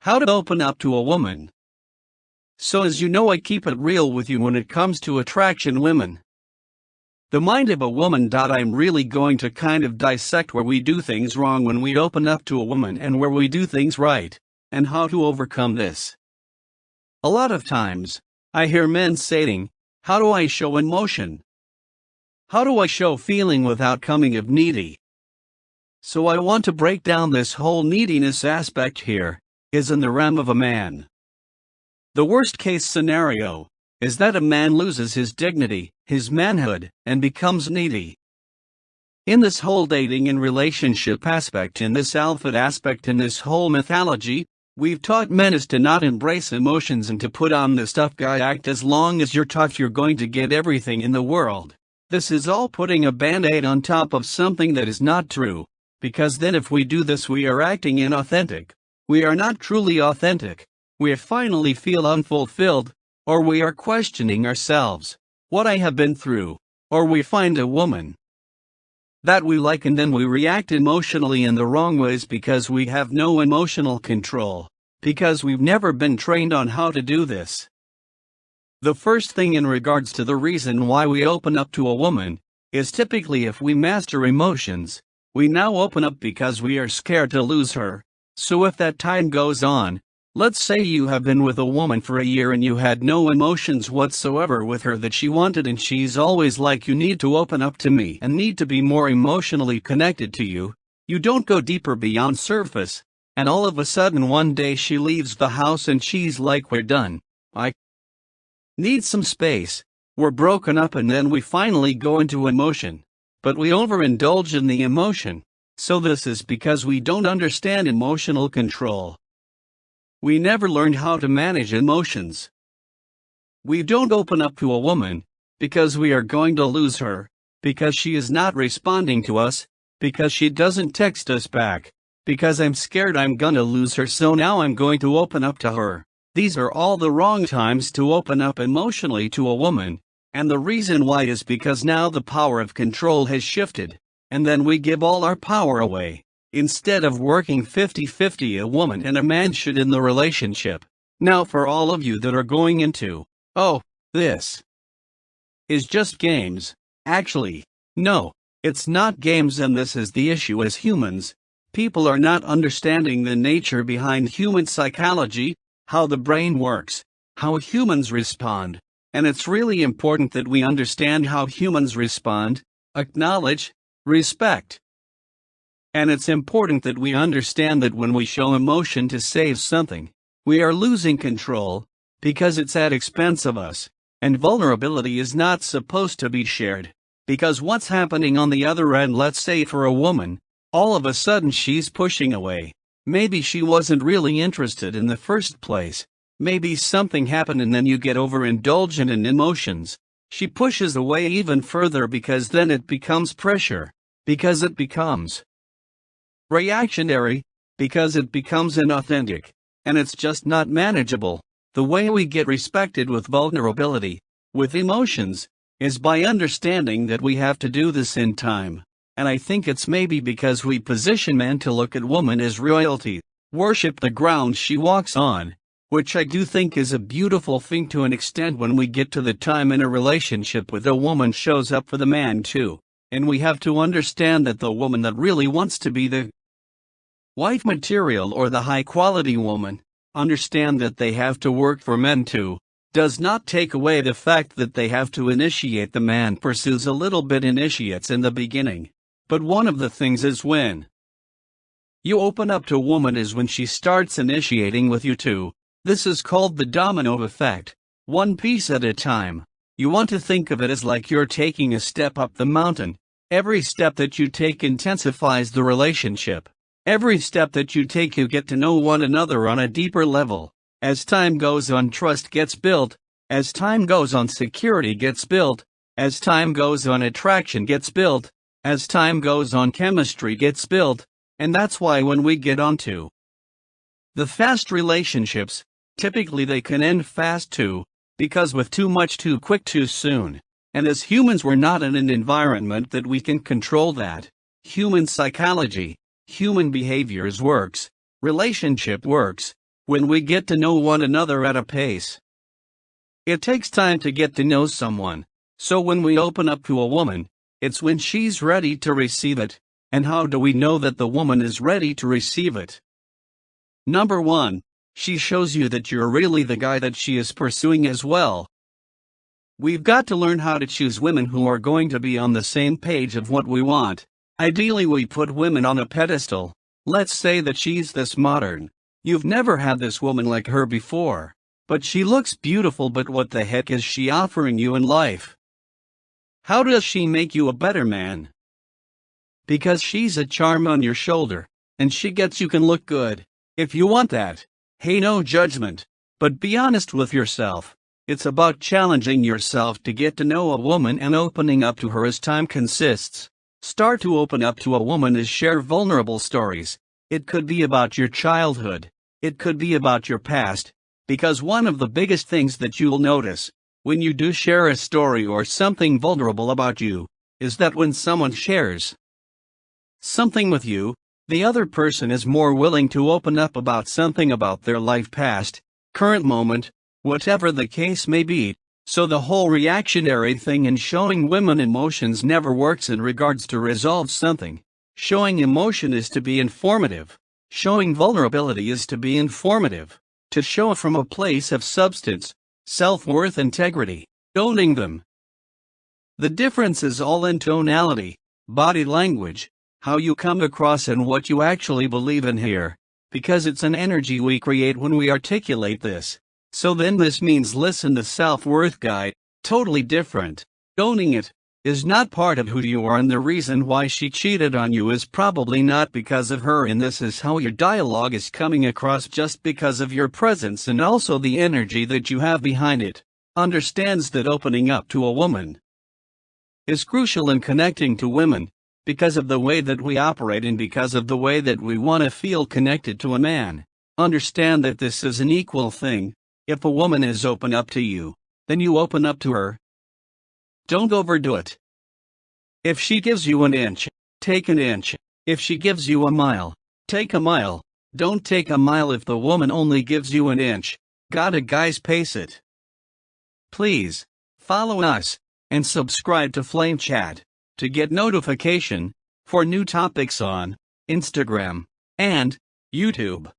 How to open up to a woman. So as you know, I keep it real with you when it comes to attraction women. The mind of a woman. I'm really going to kind of dissect where we do things wrong when we open up to a woman and where we do things right, and how to overcome this. A lot of times, I hear men saying, how do I show emotion? How do I show feeling without coming off needy? So I want to break down this whole neediness aspect here, is in the realm of a man. The worst case scenario is that a man loses his dignity, his manhood, and becomes needy. In this whole dating and relationship aspect, in this alpha aspect, in this whole mythology, we've taught men is to not embrace emotions and to put on this tough guy act. As long as you're tough, you're going to get everything in the world. This is all putting a band-aid on top of something that is not true, because then if we do this, we are acting inauthentic. We are not truly authentic. We finally feel unfulfilled, or we are questioning ourselves, what I have been through, or we find a woman that we like and then we react emotionally in the wrong ways because we have no emotional control, because we've never been trained on how to do this. The first thing in regards to the reason why we open up to a woman is typically if we master emotions, we now open up because we are scared to lose her. So if that time goes on, let's say you have been with a woman for a year and you had no emotions whatsoever with her that she wanted, and she's always like, you need to open up to me and need to be more emotionally connected to you. You don't go deeper beyond surface, and all of a sudden one day she leaves the house and she's like, we're done. I need some space. We're broken up, and then we finally go into emotion. But we overindulge in the emotion. So this is because we don't understand emotional control. We never learned how to manage emotions. We don't open up to a woman because we are going to lose her, because she is not responding to us, because she doesn't text us back, because I'm scared I'm gonna lose her, so now I'm going to open up to her. These are all the wrong times to open up emotionally to a woman, and the reason why is because now the power of control has shifted, and then we give all our power away. Instead of working 50-50, a woman and a man should in the relationship. Now for all of you that are going into, oh, this is just games. Actually, no, it's not games, and this is the issue. As humans, people are not understanding the nature behind human psychology, how the brain works, how humans respond, and it's really important that we understand how humans respond, acknowledge, respect. And it's important that we understand that when we show emotion to save something, we are losing control, because it's at expense of us, and vulnerability is not supposed to be shared. Because what's happening on the other end, let's say for a woman, all of a sudden she's pushing away. Maybe she wasn't really interested in the first place. Maybe something happened and then you get overindulgent in emotions. She pushes away even further because then it becomes pressure, because it becomes reactionary, because it becomes inauthentic, and it's just not manageable. The way we get respected with vulnerability, with emotions, is by understanding that we have to do this in time. And I think it's maybe because we position men to look at woman as royalty, worship the ground she walks on, which I do think is a beautiful thing to an extent. When we get to the time in a relationship with a woman shows up for the man too, and we have to understand that the woman that really wants to be the wife material or the high quality woman, understand that they have to work for men too, does not take away the fact that they have to initiate. The man pursues a little bit, initiates in the beginning. But one of the things is when you open up to a woman is when she starts initiating with you too. This is called the domino effect, one piece at a time. You want to think of it as like you're taking a step up the mountain. Every step that you take intensifies the relationship. Every step that you take, you get to know one another on a deeper level. As time goes on, trust gets built. As time goes on, security gets built. As time goes on, attraction gets built. As time goes on, chemistry gets built. And that's why when we get onto the fast relationships, typically they can end fast too, because with too much too quick too soon. And as humans, we're not in an environment that we can control that. Human psychology, human behaviors works, relationship works, when we get to know one another at a pace. It takes time to get to know someone, so when we open up to a woman, it's when she's ready to receive it. And how do we know that the woman is ready to receive it? Number 1, she shows you that you're really the guy that she is pursuing as well. We've got to learn how to choose women who are going to be on the same page of what we want. Ideally, we put women on a pedestal. Let's say that she's this modern. You've never had this woman like her before. But she looks beautiful, but what the heck is she offering you in life? How does she make you a better man? Because she's a charm on your shoulder, and she gets you can look good. If you want that, hey, no judgment, but be honest with yourself. It's about challenging yourself to get to know a woman and opening up to her as time consists. Start to open up to a woman as share vulnerable stories. It could be about your childhood. It could be about your past. Because one of the biggest things that you'll notice, when you do share a story or something vulnerable about you, is that when someone shares something with you, the other person is more willing to open up about something about their life past, current moment, whatever the case may be. So the whole reactionary thing in showing women emotions never works in regards to resolve something. Showing emotion is to be informative. Showing vulnerability is to be informative. To show from a place of substance, self-worth, integrity, owning them. The difference is all in tonality, body language, how you come across and what you actually believe in here, because it's an energy we create when we articulate this. So then this means listen to self-worth guide, totally different. Owning it is not part of who you are, and the reason why she cheated on you is probably not because of her, and this is how your dialogue is coming across just because of your presence and also the energy that you have behind it. Understands that opening up to a woman is crucial in connecting to women, because of the way that we operate and because of the way that we want to feel connected to a man. Understand that this is an equal thing. If a woman is open up to you, then you open up to her. Don't overdo it. If she gives you an inch, take an inch. If she gives you a mile, take a mile. Don't take a mile if the woman only gives you an inch. Gotta guys pace it. Please, follow us, and subscribe to Flame Chat, to get notification, for new topics on Instagram and YouTube.